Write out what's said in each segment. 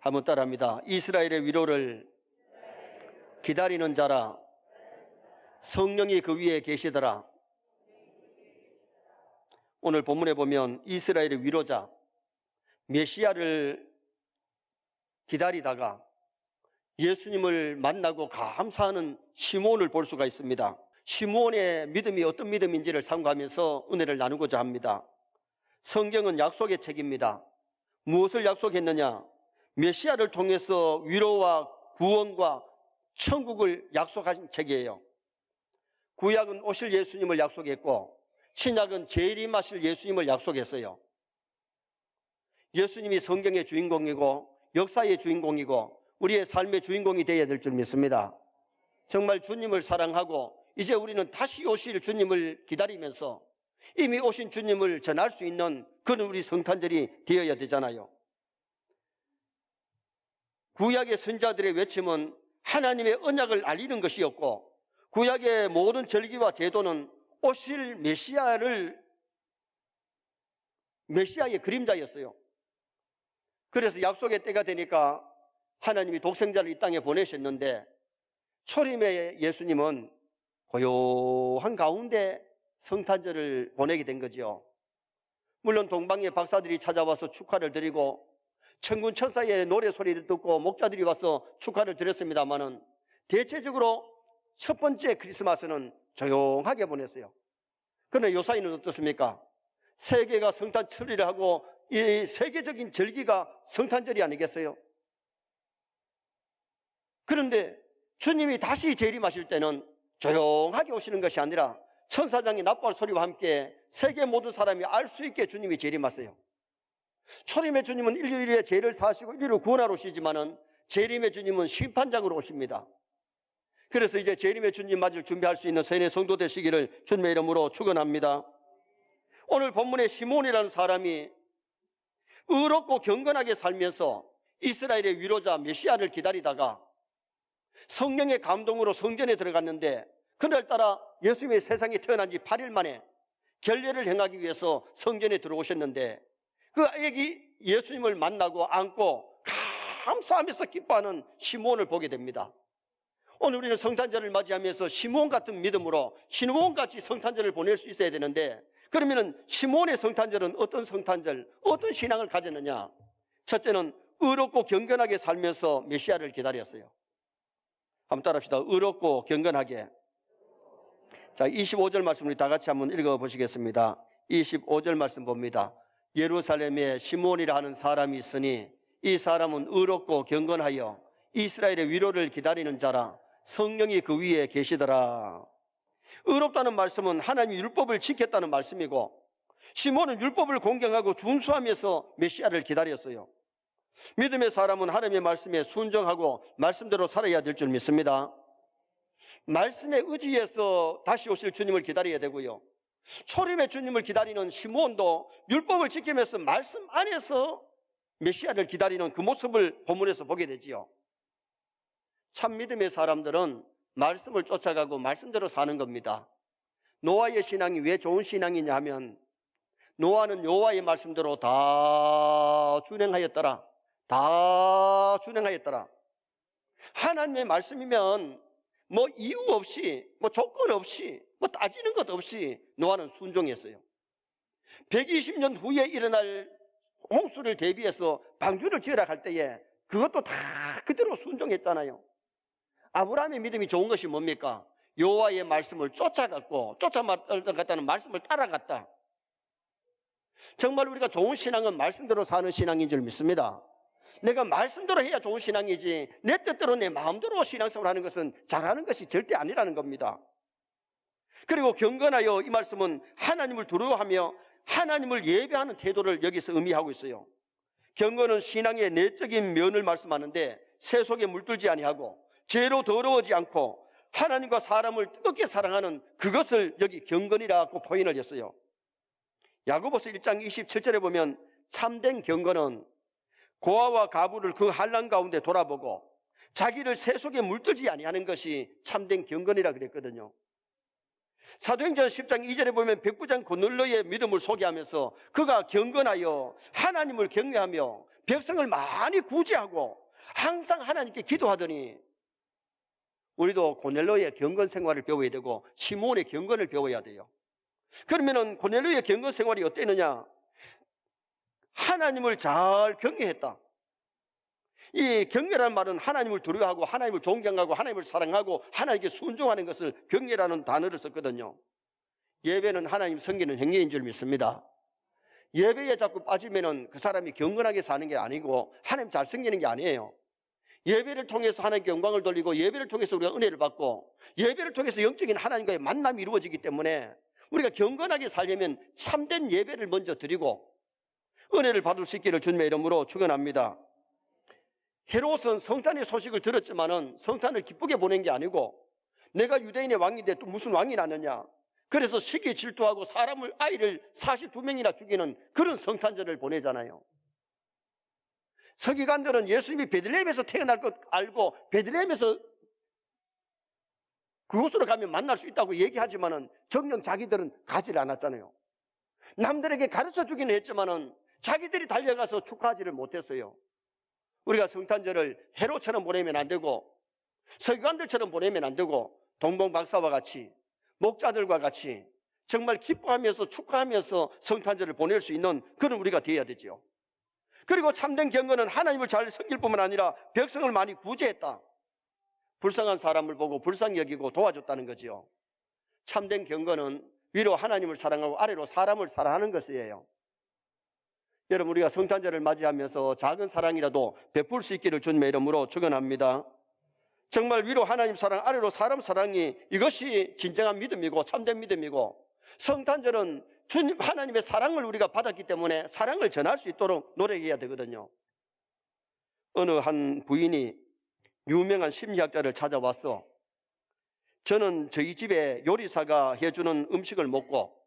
한번 따라합니다. 이스라엘의 위로를 기다리는 자라, 성령이 그 위에 계시더라. 오늘 본문에 보면 이스라엘의 위로자, 메시아를 기다리다가 예수님을 만나고 감사하는 시므온을 볼 수가 있습니다. 시므온의 믿음이 어떤 믿음인지를 삼가하면서 은혜를 나누고자 합니다. 성경은 약속의 책입니다. 무엇을 약속했느냐? 메시아를 통해서 위로와 구원과 천국을 약속하신 책이에요. 구약은 오실 예수님을 약속했고 신약은 재림하실 예수님을 약속했어요. 예수님이 성경의 주인공이고 역사의 주인공이고 우리의 삶의 주인공이 되어야 될 줄 믿습니다. 정말 주님을 사랑하고 이제 우리는 다시 오실 주님을 기다리면서 이미 오신 주님을 전할 수 있는 그런 우리 성탄절이 되어야 되잖아요. 구약의 선자들의 외침은 하나님의 언약을 알리는 것이었고 구약의 모든 절기와 제도는 오실 메시아의 그림자였어요. 그래서 약속의 때가 되니까 하나님이 독생자를 이 땅에 보내셨는데 초림의 예수님은 고요한 가운데 성탄절을 보내게 된 거죠. 물론 동방의 박사들이 찾아와서 축하를 드리고 천군 천사의 노래 소리를 듣고 목자들이 와서 축하를 드렸습니다마는 대체적으로 첫 번째 크리스마스는 조용하게 보냈어요. 그러나 요사이는 어떻습니까? 세계가 성탄절이라 하고 이 세계적인 절기가 성탄절이 아니겠어요? 그런데 주님이 다시 재림하실 때는 조용하게 오시는 것이 아니라 천사장의 납발 소리와 함께 세계 모든 사람이 알 수 있게 주님이 재림하세요. 초림의 주님은 인류의 죄를 사하시고 인류를 구원하러 오시지만은 재림의 주님은 심판장으로 오십니다. 그래서 이제 재림의 주님 맞을 준비할 수 있는 세뇌 성도 되시기를 주님의 이름으로 축원합니다. 오늘 본문의 시몬이라는 사람이 의롭고 경건하게 살면서 이스라엘의 위로자 메시아를 기다리다가 성령의 감동으로 성전에 들어갔는데 그날따라 예수님이 세상에 태어난 지 8일 만에 결례를 행하기 위해서 성전에 들어오셨는데 그 아기 예수님을 만나고 안고 감사하면서 기뻐하는 시므온을 보게 됩니다. 오늘 우리는 성탄절을 맞이하면서 시므온 같은 믿음으로 시므온같이 성탄절을 보낼 수 있어야 되는데 그러면 시므온의 성탄절은 어떤 성탄절, 어떤 신앙을 가졌느냐? 첫째는 의롭고 경건하게 살면서 메시아를 기다렸어요. 한번 따라합시다. 의롭고 경건하게. 자, 25절 말씀 우리 다 같이 한번 읽어보시겠습니다. 25절 말씀 봅니다. 예루살렘에 시므온이라 하는 사람이 있으니 이 사람은 의롭고 경건하여 이스라엘의 위로를 기다리는 자라 성령이 그 위에 계시더라. 의롭다는 말씀은 하나님의 율법을 지켰다는 말씀이고 시므온은 율법을 공경하고 준수하면서 메시아를 기다렸어요. 믿음의 사람은 하나님의 말씀에 순종하고 말씀대로 살아야 될 줄 믿습니다. 말씀에 의지해서 다시 오실 주님을 기다려야 되고요. 초림의 주님을 기다리는 시므온도 율법을 지키면서 말씀 안에서 메시아를 기다리는 그 모습을 본문에서 보게 되지요. 참 믿음의 사람들은 말씀을 쫓아가고 말씀대로 사는 겁니다. 노아의 신앙이 왜 좋은 신앙이냐 하면 노아는 여호와의 말씀대로 다 준행하였더라. 다 준행하였더라. 하나님의 말씀이면 뭐 이유 없이 뭐 조건 없이 뭐 따지는 것 없이 노아는 순종했어요. 120년 후에 일어날 홍수를 대비해서 방주를 지으라 할 때에 그것도 다 그대로 순종했잖아요. 아브라함의 믿음이 좋은 것이 뭡니까? 여호와의 말씀을 쫓아갔고 쫓아갔다는 말씀을 따라갔다. 정말 우리가 좋은 신앙은 말씀대로 사는 신앙인 줄 믿습니다. 내가 말씀대로 해야 좋은 신앙이지 내 뜻대로 내 마음대로 신앙생활을 하는 것은 잘하는 것이 절대 아니라는 겁니다. 그리고 경건하여 이 말씀은 하나님을 두려워하며 하나님을 예배하는 태도를 여기서 의미하고 있어요. 경건은 신앙의 내적인 면을 말씀하는데 세속에 물들지 아니하고 죄로 더러워지 않고 하나님과 사람을 뜨겁게 사랑하는 그것을 여기 경건이라고 표현을 했어요. 야고보서 1장 27절에 보면 참된 경건은 고아와 가부를 그 환난 가운데 돌아보고 자기를 세속에 물들지 아니하는 것이 참된 경건이라 그랬거든요. 사도행전 10장 2절에 보면 백부장 고넬료의 믿음을 소개하면서 그가 경건하여 하나님을 경외하며 백성을 많이 구제하고 항상 하나님께 기도하더니, 우리도 고넬료의 경건 생활을 배워야 되고 시몬의 경건을 배워야 돼요. 그러면은 고넬료의 경건 생활이 어땠느냐? 하나님을 잘 경외했다. 이 경외라는 말은 하나님을 두려워하고 하나님을 존경하고 하나님을 사랑하고 하나님께 순종하는 것을 경외라는 단어를 썼거든요. 예배는 하나님 섬기는 행위인 줄 믿습니다. 예배에 자꾸 빠지면은 그 사람이 경건하게 사는 게 아니고 하나님 잘 섬기는 게 아니에요. 예배를 통해서 하나님께 영광을 돌리고 예배를 통해서 우리가 은혜를 받고 예배를 통해서 영적인 하나님과의 만남이 이루어지기 때문에 우리가 경건하게 살려면 참된 예배를 먼저 드리고 은혜를 받을 수 있기를 주님의 이름으로 축원합니다. 헤롯은 성탄의 소식을 들었지만은 성탄을 기쁘게 보낸 게 아니고 내가 유대인의 왕인데 또 무슨 왕이 나느냐, 그래서 시기에 질투하고 사람을, 아이를 42명이나 죽이는 그런 성탄절을 보내잖아요. 서기관들은 예수님이 베들레헴에서 태어날 것 알고 베들레헴에서 그곳으로 가면 만날 수 있다고 얘기하지만은 정녕 자기들은 가지를 않았잖아요. 남들에게 가르쳐 주기는 했지만은 자기들이 달려가서 축하하지를 못했어요. 우리가 성탄절을 헤롯처럼 보내면 안 되고 서기관들처럼 보내면 안 되고 동봉박사와 같이 목자들과 같이 정말 기뻐하면서 축하하면서 성탄절을 보낼 수 있는 그런 우리가 되어야 되죠. 그리고 참된 경건은 하나님을 잘 섬길 뿐만 아니라 백성을 많이 구제했다. 불쌍한 사람을 보고 불쌍히 여기고 도와줬다는 거지요. 참된 경건은 위로 하나님을 사랑하고 아래로 사람을 사랑하는 것이에요. 여러분, 우리가 성탄절을 맞이하면서 작은 사랑이라도 베풀 수 있기를 주님의 이름으로 축원합니다. 정말 위로 하나님 사랑, 아래로 사람 사랑이, 이것이 진정한 믿음이고 참된 믿음이고, 성탄절은 주님 하나님의 사랑을 우리가 받았기 때문에 사랑을 전할 수 있도록 노력해야 되거든요. 어느 한 부인이 유명한 심리학자를 찾아와서, 저는 저희 집에 요리사가 해주는 음식을 먹고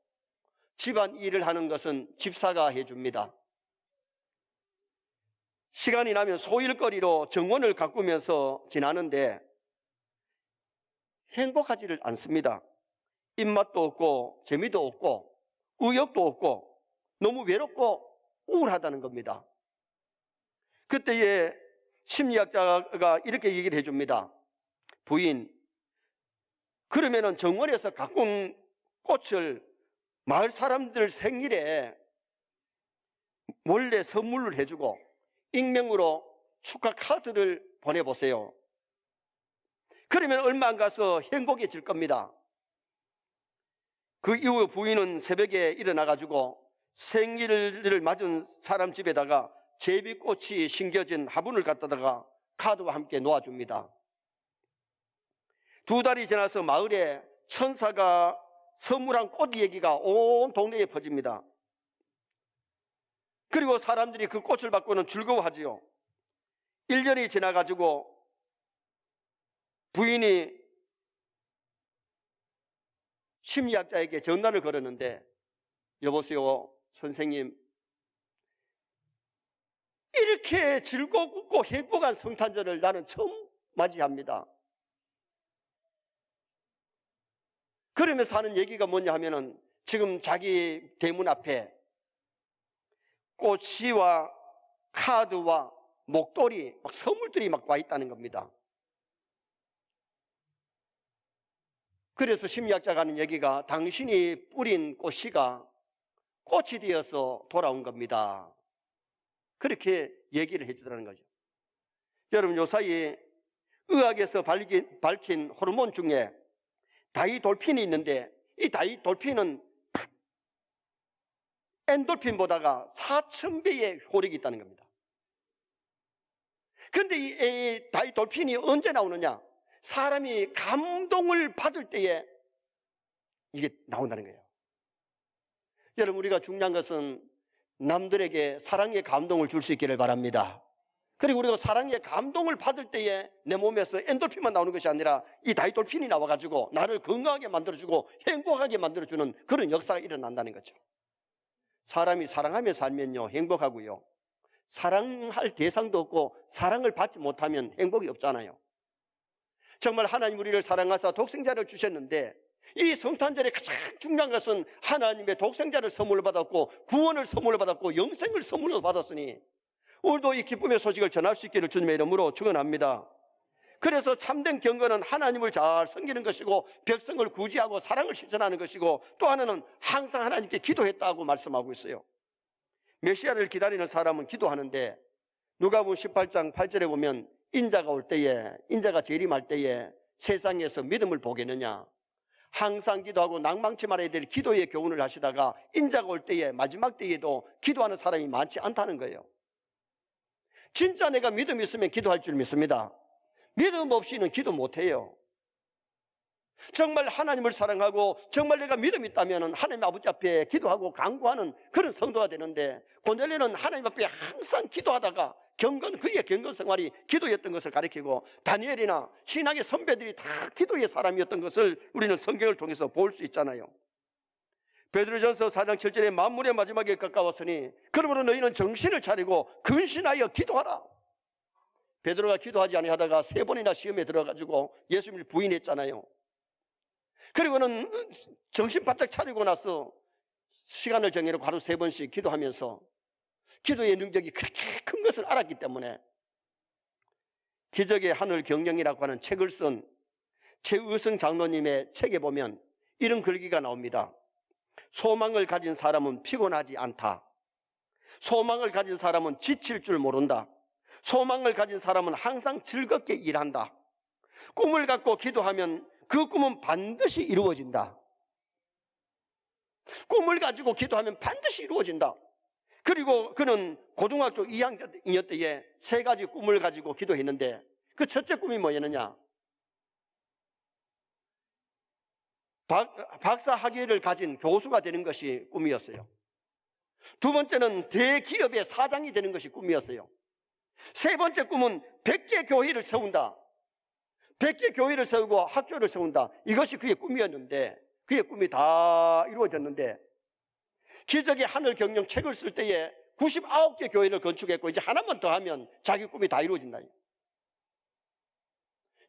집안 일을 하는 것은 집사가 해줍니다. 시간이 나면 소일거리로 정원을 가꾸면서 지나는데 행복하지를 않습니다. 입맛도 없고 재미도 없고 의욕도 없고 너무 외롭고 우울하다는 겁니다. 그때에 심리학자가 이렇게 얘기를 해줍니다. 부인, 그러면은 정원에서 가꾼 꽃을 마을 사람들 생일에 몰래 선물을 해주고 익명으로 축하 카드를 보내보세요. 그러면 얼마 안 가서 행복해질 겁니다. 그 이후 부인은 새벽에 일어나가지고 생일을 맞은 사람 집에다가 제비꽃이 심겨진 화분을 갖다가 카드와 함께 놓아줍니다. 2달이 지나서 마을에 천사가 선물한 꽃 얘기가 온 동네에 퍼집니다. 그리고 사람들이 그 꽃을 받고는 즐거워하지요. 1년이 지나가지고 부인이 심리학자에게 전화를 걸었는데, 여보세요 선생님, 이렇게 즐겁고 행복한 성탄절을 나는 처음 맞이합니다. 그러면서 하는 얘기가 뭐냐 하면은 지금 자기 대문 앞에 꽃이와 카드와 목도리, 막 선물들이 막 와 있다는 겁니다. 그래서 심리학자가 하는 얘기가, 당신이 뿌린 꽃이가 꽃이 되어서 돌아온 겁니다. 그렇게 얘기를 해주더라는 거죠. 여러분, 요사이 의학에서 밝힌 호르몬 중에 다이돌핀이 있는데, 이 다이돌핀은 엔돌핀보다가 4000배의 효력이 있다는 겁니다. 그런데 이 다이돌핀이 언제 나오느냐? 사람이 감동을 받을 때에 이게 나온다는 거예요. 여러분, 우리가 중요한 것은 남들에게 사랑의 감동을 줄 수 있기를 바랍니다. 그리고 우리가 사랑의 감동을 받을 때에 내 몸에서 엔돌핀만 나오는 것이 아니라 이 다이돌핀이 나와가지고 나를 건강하게 만들어주고 행복하게 만들어주는 그런 역사가 일어난다는 거죠. 사람이 사랑하며 살면요 행복하고요, 사랑할 대상도 없고 사랑을 받지 못하면 행복이 없잖아요. 정말 하나님 우리를 사랑하사 독생자를 주셨는데, 이 성탄절에 가장 중요한 것은 하나님의 독생자를 선물로 받았고 구원을 선물로 받았고 영생을 선물로 받았으니 오늘도 이 기쁨의 소식을 전할 수 있기를 주님의 이름으로 축원합니다. 그래서 참된 경건은 하나님을 잘 섬기는 것이고 백성을 구제하고 사랑을 실천하는 것이고, 또 하나는 항상 하나님께 기도했다고 말씀하고 있어요. 메시아를 기다리는 사람은 기도하는데, 누가복음 18장 8절에 보면 인자가 올 때에, 인자가 재림할 때에 세상에서 믿음을 보겠느냐, 항상 기도하고 낭망치 말아야 될 기도의 교훈을 하시다가 인자가 올 때에, 마지막 때에도 기도하는 사람이 많지 않다는 거예요. 진짜 내가 믿음이 있으면 기도할 줄 믿습니다. 믿음 없이는 기도 못해요. 정말 하나님을 사랑하고 정말 내가 믿음이 있다면 하나님 아버지 앞에 기도하고 간구하는 그런 성도가 되는데, 고넬료는 하나님 앞에 항상 기도하다가 그의 경건 생활이 기도였던 것을 가리키고, 다니엘이나 신학의 선배들이 다 기도의 사람이었던 것을 우리는 성경을 통해서 볼 수 있잖아요. 베드로전서 4장 7절에 만물의 마지막에 가까웠으니 그러므로 너희는 정신을 차리고 근신하여 기도하라. 베드로가 기도하지 아니하다가 3번이나 시험에 들어가지고 예수님을 부인했잖아요. 그리고는 정신 바짝 차리고 나서 시간을 정해놓고 하루 3번씩 기도하면서 기도의 능력이 그렇게 큰 것을 알았기 때문에 기적의 하늘 경영이라고 하는 책을 쓴 최의성 장로님의 책에 보면 이런 글귀가 나옵니다. 소망을 가진 사람은 피곤하지 않다. 소망을 가진 사람은 지칠 줄 모른다. 소망을 가진 사람은 항상 즐겁게 일한다. 꿈을 갖고 기도하면 그 꿈은 반드시 이루어진다. 꿈을 가지고 기도하면 반드시 이루어진다. 그리고 그는 고등학교 2학년 때에 3가지 꿈을 가지고 기도했는데, 그 첫째 꿈이 뭐였느냐, 박사 학위를 가진 교수가 되는 것이 꿈이었어요. 두 번째는 대기업의 사장이 되는 것이 꿈이었어요. 3번째 꿈은 100개 교회를 세운다. 100개 교회를 세우고 학교를 세운다. 이것이 그의 꿈이었는데, 그의 꿈이 다 이루어졌는데, 기적의 하늘 경영 책을 쓸 때에 99개 교회를 건축했고 이제 하나만 더 하면 자기 꿈이 다 이루어진다.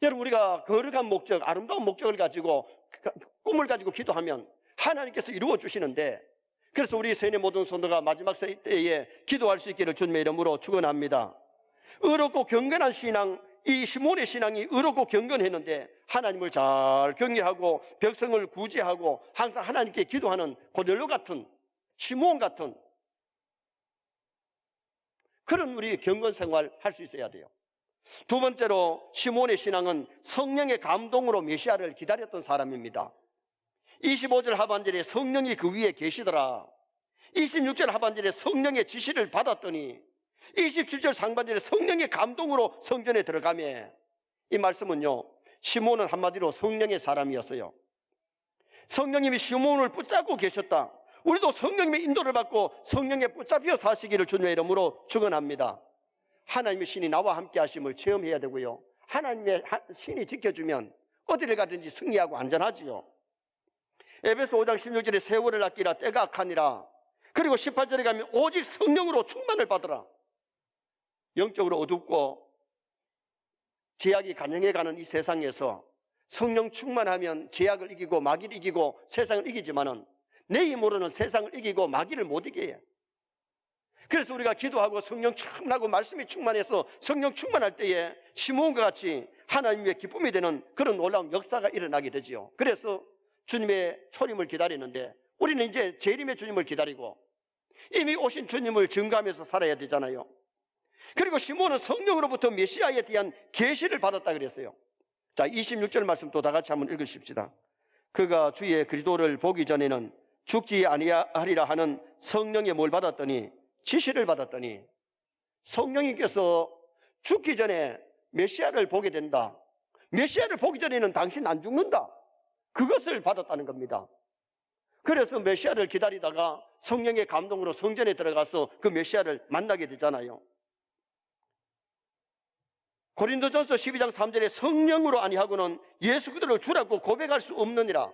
여러분, 우리가 거룩한 목적, 아름다운 목적을 가지고 꿈을 가지고 기도하면 하나님께서 이루어 주시는데, 그래서 우리 세뇌 모든 성도가 마지막 때에 기도할 수 있기를 주님의 이름으로 축원합니다. 의롭고 경건한 신앙, 이 시몬의 신앙이 의롭고 경건했는데 하나님을 잘 경외하고 백성을 구제하고 항상 하나님께 기도하는 고넬료 같은, 시몬 같은 그런 우리 경건 생활 할 수 있어야 돼요. 두 번째로 시몬의 신앙은 성령의 감동으로 메시아를 기다렸던 사람입니다. 25절 하반절에 성령이 그 위에 계시더라. 26절 하반절에 성령의 지시를 받았더니 27절 상반절에 성령의 감동으로 성전에 들어가매, 이 말씀은요, 시몬은 한마디로 성령의 사람이었어요. 성령님이 시몬을 붙잡고 계셨다. 우리도 성령님의 인도를 받고 성령에 붙잡혀 사시기를 주님의 이름으로 축원합니다. 하나님의 신이 나와 함께 하심을 체험해야 되고요, 하나님의 신이 지켜주면 어디를 가든지 승리하고 안전하지요. 에베소 5장 16절에 세월을 아끼라 때가 악하니라. 그리고 18절에 가면 오직 성령으로 충만을 받으라. 영적으로 어둡고 제약이 간영해가는 이 세상에서 성령 충만하면 제약을 이기고 마귀를 이기고 세상을 이기지만은 내 힘으로는 세상을 이기고 마귀를 못 이겨요. 그래서 우리가 기도하고 성령 충만하고 말씀이 충만해서 성령 충만할 때에 시몬과 같이 하나님의 기쁨이 되는 그런 놀라운 역사가 일어나게 되지요. 그래서 주님의 초림을 기다리는데 우리는 이제 재림의 주님을 기다리고 이미 오신 주님을 증거하면서 살아야 되잖아요. 그리고 시몬은 성령으로부터 메시아에 대한 계시를 받았다 그랬어요. 자, 26절 말씀 또 다 같이 한번 읽으십시다. 그가 주의 그리스도를 보기 전에는 죽지 아니하리라 하는 성령의 뭘 받았더니, 지시를 받았더니, 성령님께서 죽기 전에 메시아를 보게 된다. 메시아를 보기 전에는 당신 안 죽는다. 그것을 받았다는 겁니다. 그래서 메시아를 기다리다가 성령의 감동으로 성전에 들어가서 그 메시아를 만나게 되잖아요. 고린도전서 12장 3절에 성령으로 아니하고는 예수 그리스도를 주라고 고백할 수 없느니라.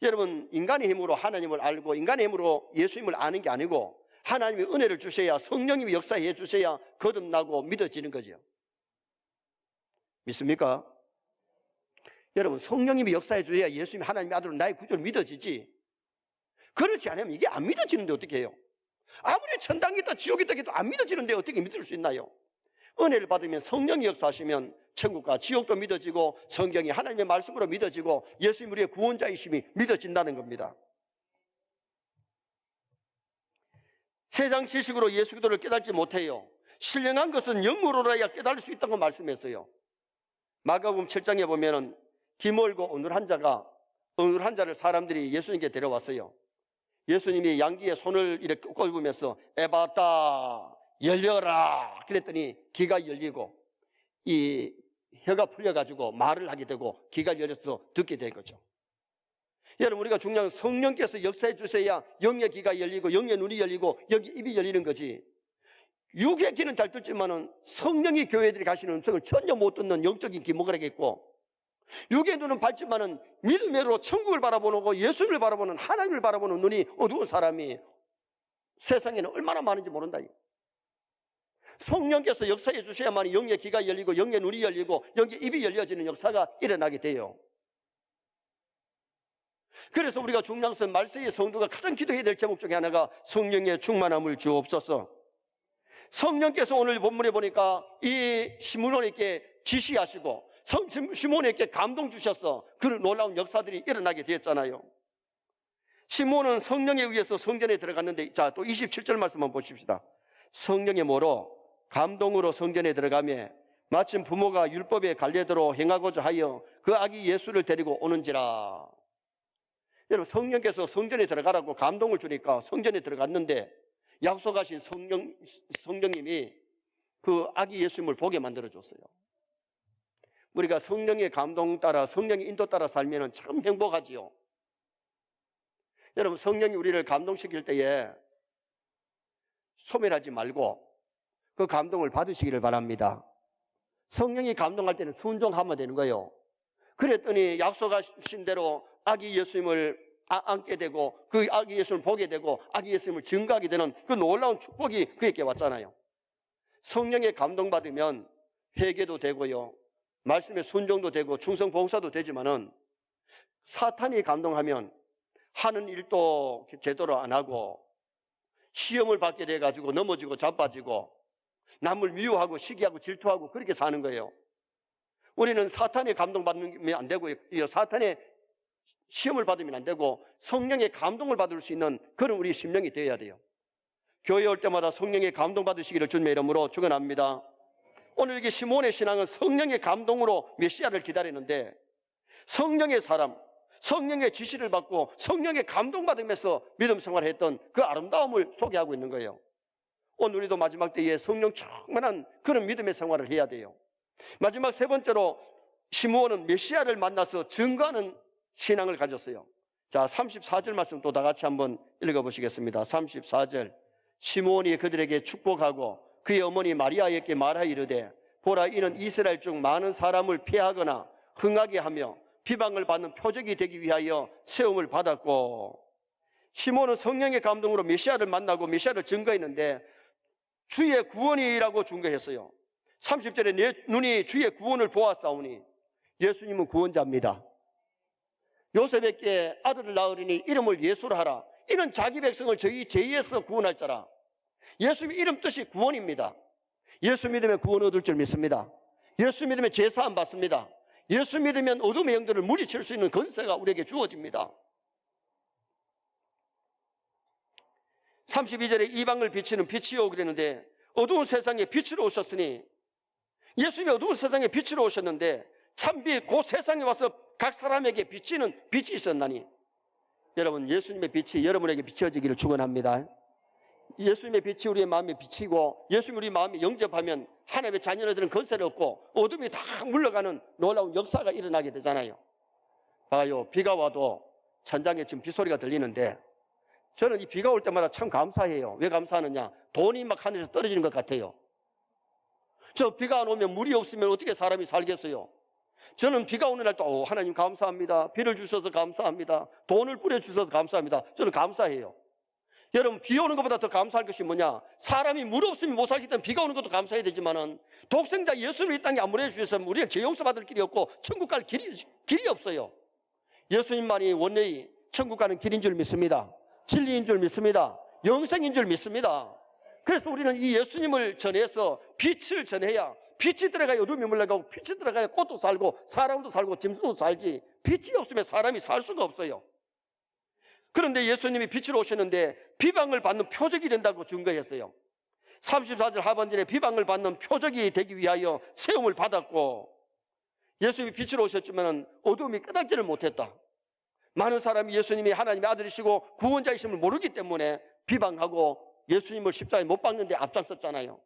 여러분, 인간의 힘으로 하나님을 알고 인간의 힘으로 예수님을 아는 게 아니고 하나님의 은혜를 주셔야, 성령님이 역사해 주셔야 거듭나고 믿어지는 거죠. 믿습니까? 여러분, 성령님이 역사해 주셔야 예수님이 하나님의 아들로 나의 구주로 믿어지지. 그렇지 않으면 이게 안 믿어지는데 어떻게 해요? 아무리 천당이 있다 지옥이 있다 해도 안 믿어지는데 어떻게 믿을 수 있나요? 은혜를 받으면 성령이 역사하시면 천국과 지옥도 믿어지고 성경이 하나님의 말씀으로 믿어지고 예수님 우리의 구원자이심이 믿어진다는 겁니다. 세상 지식으로 예수 그리스도를 깨닫지 못해요. 신령한 것은 영으로라야 깨달을 수 있다고 말씀했어요. 마가복음 7장에 보면은 기멀고 어눌한 자를 사람들이 예수님께 데려왔어요. 예수님이 양귀에 손을 이렇게 꼽으면서 에바타 열려라 그랬더니 귀가 열리고 이 혀가 풀려가지고 말을 하게 되고 귀가 열려서 듣게 된 거죠. 여러분, 우리가 중요한 성령께서 역사해 주셔야 영의 귀가 열리고 영의 눈이 열리고 여기 입이 열리는 거지. 육의 귀는 잘 듣지만은 성령이 교회들이 가시는 음성을 전혀 못 듣는 영적인 귀 먹으라겠고, 육의 눈은 밝지만은 믿음으로 천국을 바라보고 예수님을 바라보는 하나님을 바라보는 눈이 어두운 사람이 세상에는 얼마나 많은지 모른다. 성령께서 역사해 주셔야만 영의 귀가 열리고 영의 눈이 열리고 영의 입이 열려지는 역사가 일어나게 돼요. 그래서 우리가 중량선 말세의 성도가 가장 기도해야 될 제목 중에 하나가 성령의 충만함을 주옵소서. 성령께서 오늘 본문에 보니까 이 시므온에게 지시하시고 시므온에게 감동 주셔서 그런 놀라운 역사들이 일어나게 되었잖아요. 시므온은 성령에 의해서 성전에 들어갔는데, 자, 또 27절 말씀 한번 보십시다. 성령의 모로 감동으로 성전에 들어가며 마침 부모가 율법에 갈례대로 행하고자 하여 그 아기 예수를 데리고 오는지라. 여러분, 성령께서 성전에 들어가라고 감동을 주니까 성전에 들어갔는데 약속하신 성령님이 그 아기 예수님을 보게 만들어줬어요. 우리가 성령의 감동 따라, 성령의 인도 따라 살면 참 행복하지요. 여러분, 성령이 우리를 감동시킬 때에 소멸하지 말고 그 감동을 받으시기를 바랍니다. 성령이 감동할 때는 순종하면 되는 거예요. 그랬더니 약속하신 대로 아기 예수님을 안게 되고 그 아기 예수님을 보게 되고 아기 예수님을 증거하게 되는 그 놀라운 축복이 그에게 왔잖아요. 성령에 감동받으면 회개도 되고요, 말씀에 순종도 되고 충성 봉사도 되지만은 사탄이 감동하면 하는 일도 제대로 안 하고 시험을 받게 돼가지고 넘어지고 자빠지고 남을 미워하고 시기하고 질투하고 그렇게 사는 거예요. 우리는 사탄의 감동받으면 안 되고요, 사탄의 시험을 받으면 안 되고 성령의 감동을 받을 수 있는 그런 우리 심령이 되어야 돼요. 교회 올 때마다 성령의 감동 받으시기를 주님의 이름으로 축원합니다. 오늘 여기 시몬의 신앙은 성령의 감동으로 메시아를 기다리는데 성령의 사람, 성령의 지시를 받고 성령의 감동받으면서 믿음 생활을 했던 그 아름다움을 소개하고 있는 거예요. 오늘 우리도 마지막 때에 성령 충만한 그런 믿음의 생활을 해야 돼요. 마지막 세 번째로 시므온은 메시아를 만나서 증거하는 신앙을 가졌어요. 자, 34절 말씀 또 다 같이 한번 읽어보시겠습니다. 34절. 시므온이 그들에게 축복하고 그의 어머니 마리아에게 말하여 이르되 보라, 이는 이스라엘 중 많은 사람을 폐하거나 흥하게 하며 비방을 받는 표적이 되기 위하여 세움을 받았고. 시몬은 성령의 감동으로 메시아를 만나고 메시아를 증거했는데 주의 구원이라고 증거했어요. 30절에 내 눈이 주의 구원을 보았사오니, 예수님은 구원자입니다. 요셉에게 아들을 낳으리니 이름을 예수로 하라. 이는 자기 백성을 저희 죄에서 구원할 자라. 예수님 이름 뜻이 구원입니다. 예수 믿으면 구원 얻을 줄 믿습니다. 예수 믿으면 제사함 받습니다. 예수 믿으면 어둠의 영들을 물리칠 수 있는 권세가 우리에게 주어집니다. 32절에 이방을 비치는 빛이요 그랬는데 어두운 세상에 빛으로 오셨으니, 예수님이 어두운 세상에 빛으로 오셨는데 참빛 그 세상에 와서 각 사람에게 비치는 빛이 있었나니, 여러분, 예수님의 빛이 여러분에게 비춰지기를 축원합니다. 예수님의 빛이 우리의 마음에 비치고 예수님 우리 마음에 영접하면 하나님의 자녀들은 권세를 얻고 어둠이 다 물러가는 놀라운 역사가 일어나게 되잖아요. 봐요, 비가 와도 천장에 지금 빗소리가 들리는데 저는 이 비가 올 때마다 참 감사해요. 왜 감사하느냐? 돈이 막 하늘에서 떨어지는 것 같아요. 저 비가 안 오면 물이 없으면 어떻게 사람이 살겠어요? 저는 비가 오는 날 또 하나님 감사합니다. 비를 주셔서 감사합니다. 돈을 뿌려주셔서 감사합니다. 저는 감사해요. 여러분, 비 오는 것보다 더 감사할 것이 뭐냐? 사람이 물 없으면 못 살기 때문에 비가 오는 것도 감사해야 되지만은 독생자 예수님이 이 땅에 안 보내주셔서 우리가 죄 용서받을 길이 없고 천국 갈 길이 없어요. 예수님만이 원래의 천국 가는 길인 줄 믿습니다. 진리인 줄 믿습니다. 영생인 줄 믿습니다. 그래서 우리는 이 예수님을 전해서 빛을 전해야 빛이 들어가야 어둠이 물러가고 빛이 들어가야 꽃도 살고 사람도 살고 짐승도 살지, 빛이 없으면 사람이 살 수가 없어요. 그런데 예수님이 빛으로 오셨는데 비방을 받는 표적이 된다고 증거했어요. 34절 하반절에 비방을 받는 표적이 되기 위하여 세움을 받았고, 예수님이 빛으로 오셨지만 어둠이 깨닫지를 못했다. 많은 사람이 예수님이 하나님의 아들이시고 구원자이심을 모르기 때문에 비방하고 예수님을 십자가에 못 박는 데 앞장섰잖아요.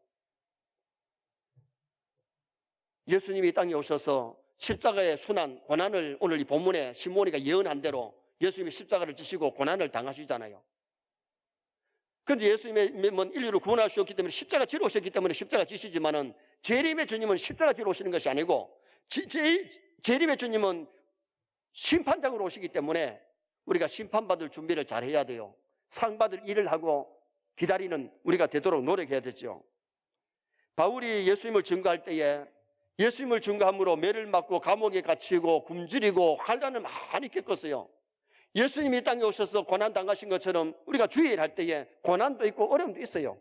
예수님이 이 땅에 오셔서 십자가의 순환, 고난을 오늘 이 본문에 시므온이가 예언한 대로 예수님이 십자가를 지시고 고난을 당하시잖아요. 그런데 예수님의 인류를 구원하셨기 때문에 십자가 지러 오셨기 때문에 십자가 지시지만은 재림의 주님은 십자가 지러 오시는 것이 아니고 재림의 주님은 심판장으로 오시기 때문에 우리가 심판받을 준비를 잘 해야 돼요. 상 받을 일을 하고 기다리는 우리가 되도록 노력해야 되죠. 바울이 예수님을 증거할 때에 예수님을 증거함으로 매를 맞고 감옥에 갇히고 굶주리고 환난을 많이 겪었어요. 예수님이 이 땅에 오셔서 고난 당하신 것처럼 우리가 주일 할 때에 고난도 있고 어려움도 있어요.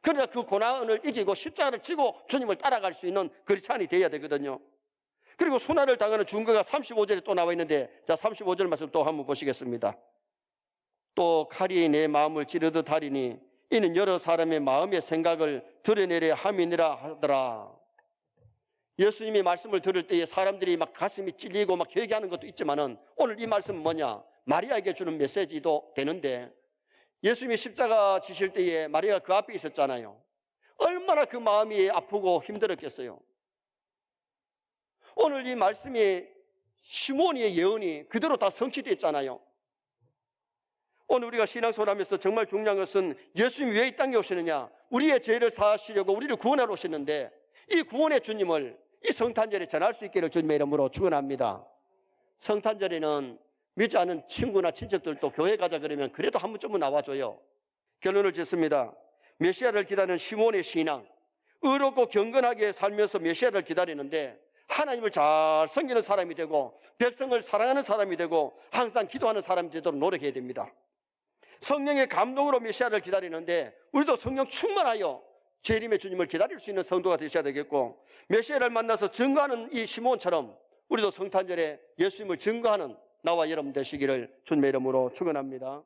그러나 그 고난을 이기고 십자가를 지고 주님을 따라갈 수 있는 그리스도인이 되어야 되거든요. 그리고 순환을 당하는 증거가 35절에 또 나와 있는데, 자 35절 말씀 또 한번 보시겠습니다. 또 칼이 내 마음을 찌르듯 하리니 이는 여러 사람의 마음의 생각을 드러내려 함이니라 하더라. 예수님이 말씀을 들을 때에 사람들이 막 가슴이 찔리고 막 회개하는 것도 있지만은 오늘 이 말씀은 뭐냐? 마리아에게 주는 메시지도 되는데, 예수님이 십자가 지실 때에 마리아가 그 앞에 있었잖아요. 얼마나 그 마음이 아프고 힘들었겠어요. 오늘 이 말씀이 시므온의 예언이 그대로 다 성취됐잖아요. 오늘 우리가 신앙생활 하면서 정말 중요한 것은 예수님이 왜 이 땅에 오시느냐? 우리의 죄를 사하시려고 우리를 구원하러 오시는데 이 구원의 주님을 이 성탄절에 전할 수 있기를 주님의 이름으로 축원합니다. 성탄절에는 믿지 않은 친구나 친척들도 교회 가자 그러면 그래도 한 번쯤은 나와줘요. 결론을 짓습니다. 메시아를 기다리는 시므온의 신앙, 의롭고 경건하게 살면서 메시아를 기다리는데 하나님을 잘 섬기는 사람이 되고 백성을 사랑하는 사람이 되고 항상 기도하는 사람이 되도록 노력해야 됩니다. 성령의 감동으로 메시아를 기다리는데 우리도 성령 충만하여 재림의 주님을 기다릴 수 있는 성도가 되셔야 되겠고, 메시아를 만나서 증거하는 이 시므온처럼 우리도 성탄절에 예수님을 증거하는 나와 여러분 되시기를 주님의 이름으로 축원합니다.